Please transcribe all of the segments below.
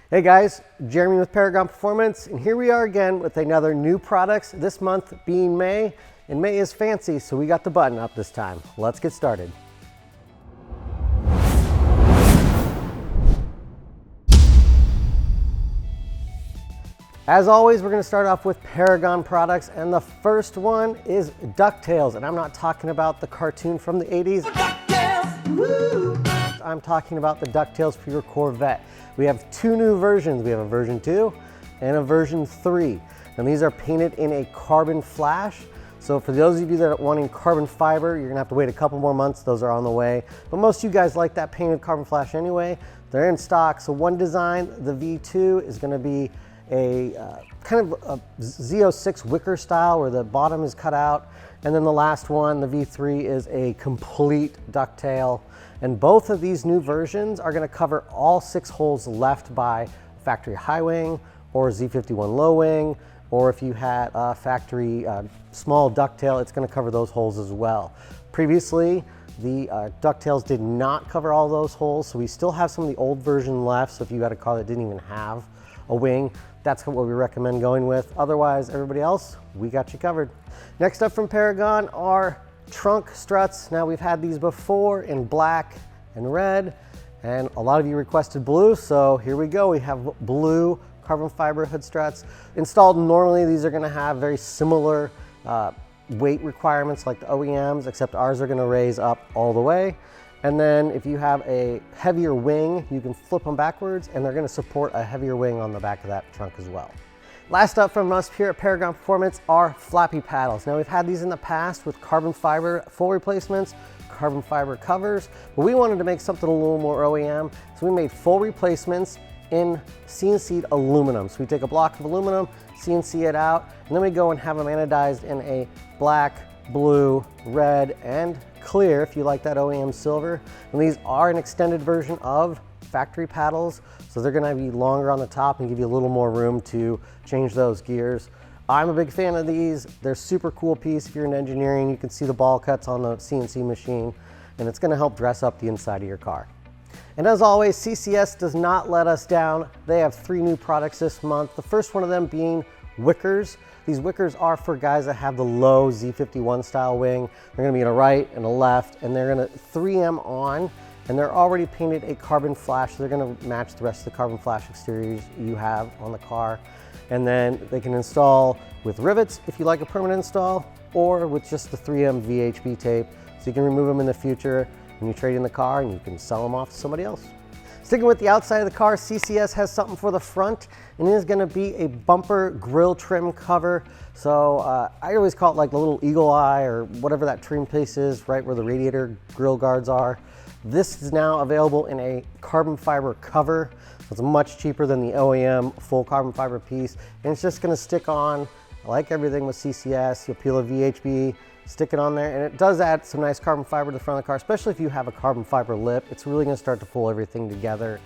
Hey guys, Jeremy with Paragon Performance, and here we are again with another new products, this month being May, and May is fancy, so we got the button up this time. Let's get started. As always, we're going to start off with Paragon products, and the first one is DUCKTAILs, and I'm not talking about the cartoon from the 80s. DuckTails! Woo! I'm talking about the DUCKTAILs for your Corvette. We have two new versions. We have a version 2 and a version 3. And these are painted in a carbon flash. So for those of you that are wanting carbon fiber, you're gonna have to wait a couple more months. Those are on the way. But most of you guys like that painted carbon flash anyway. They're in stock. So one design, the V2, is gonna be a kind of a Z06 wicker style where the bottom is cut out. And then the last one, the V3, is a complete ducktail. And both of these new versions are going to cover all 6 holes left by factory high wing or Z51 low wing, or if you had a factory small ducktail, it's going to cover those holes as well. Previously, the DUCKTAILs did not cover all those holes, so we still have some of the old version left. So if you had a car that didn't even have a wing, that's what we recommend going with. Otherwise, everybody else, we got you covered. Next up from Paragon are trunk struts. Now we've had these before in black and red, and a lot of you requested blue, so here we go. We have blue carbon fiber hood struts. Installed normally, these are gonna have very similar weight requirements like the OEMs, except ours are gonna raise up all the way. And then if you have a heavier wing, you can flip them backwards, and they're gonna support a heavier wing on the back of that trunk as well. Last up from us here at Paragon Performance are flappy paddles. Now we've had these in the past with carbon fiber full replacements, carbon fiber covers, but we wanted to make something a little more OEM, so we made full replacements in CNC'd aluminum. So we take a block of aluminum, CNC it out, and then we go and have them anodized in a black, blue, red, and clear, if you like that OEM silver. And these are an extended version of factory paddles, so they're gonna be longer on the top and give you a little more room to change those gears. I'm a big fan of these. They're super cool piece. If you're in engineering, you can see the ball cuts on the CNC machine, and it's gonna help dress up the inside of your car. And as always, CCS does not let us down. They have 3 new products this month. The first one of them being WICKERS. These WICKERS are for guys that have the low Z51 style wing. They're gonna be in a right and a left, and they're gonna 3M on, and they're already painted a carbon flash. So they're gonna match the rest of the carbon flash exteriors you have on the car. And then they can install with rivets if you like a permanent install, or with just the 3M VHB tape. So you can remove them in the future when you trade in the car, and you can sell them off to somebody else. Sticking with the outside of the car, CCS has something for the front, and it is gonna be a bumper grill trim cover. So I always call it like the little eagle eye or whatever that trim piece is, right where the radiator grill guards are. This is now available in a carbon fiber cover. It's much cheaper than the OEM full carbon fiber piece, and it's just gonna stick on like everything with CCS. You'll peel a VHB, stick it on there, and it does add some nice carbon fiber to the front of the car, especially if you have a carbon fiber lip. It's really gonna start to pull everything together.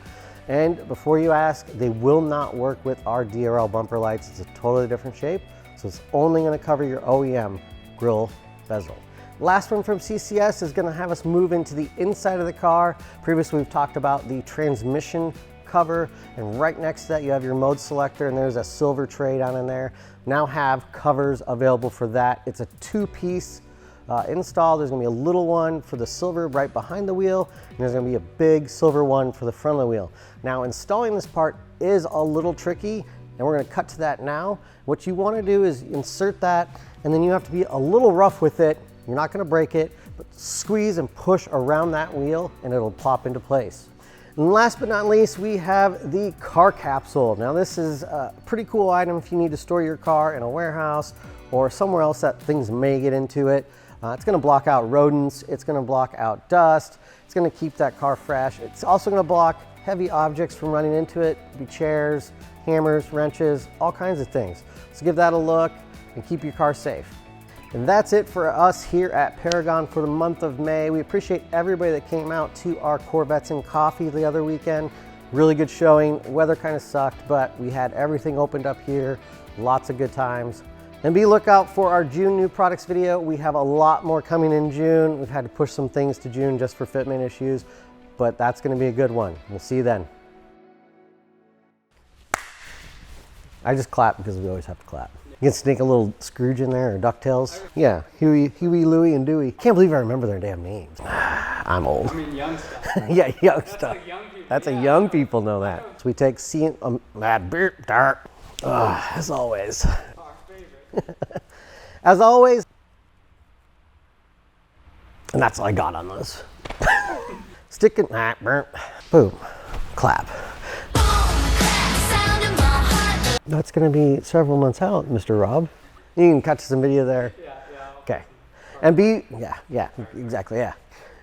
And before you ask, they will not work with our DRL bumper lights. It's a totally different shape, so it's only gonna cover your OEM grill bezel. Last one from CCS is gonna have us move into the inside of the car. Previously, we've talked about the transmission cover, and right next to that you have your mode selector, and there's a silver tray down in there. Now have covers available for that. It's a 2-piece install. There's gonna be a little one for the silver right behind the wheel, and there's gonna be a big silver one for the front of the wheel. Now installing this part is a little tricky, and we're gonna cut to that now. What you wanna do is insert that, and then you have to be a little rough with it. You're not gonna break it, but squeeze and push around that wheel, and it'll plop into place. And last but not least, we have the car capsule. Now this is a pretty cool item if you need to store your car in a warehouse or somewhere else that things may get into it. It's gonna block out rodents, it's gonna block out dust, it's gonna keep that car fresh. It's also gonna block heavy objects from running into it, be chairs, hammers, wrenches, all kinds of things. So give that a look and keep your car safe. And that's it for us here at Paragon for the month of May. We appreciate everybody that came out to our Corvettes and Coffee the other weekend. Really good showing. Weather kind of sucked, but we had everything opened up here. Lots of good times. And be lookout for our June new products video. We have a lot more coming in June. We've had to push some things to June just for fitment issues, but that's gonna be a good one. We'll see you then. I just clap because we always have to clap. You can sneak a little Scrooge in there, or DuckTails. Yeah, Huey, Louie, and Dewey. Can't believe I remember their damn names. I'm old. I mean, young stuff. Yeah, young stuff. That's a young people. That's a young people know that. So we take C, dark. As always. Our favorite. As always. And that's all I got on this. Sticking, boom, clap. That's gonna be several months out, Mr. Rob. You can catch some video there. Yeah. Okay. And be, yeah, exactly, yeah.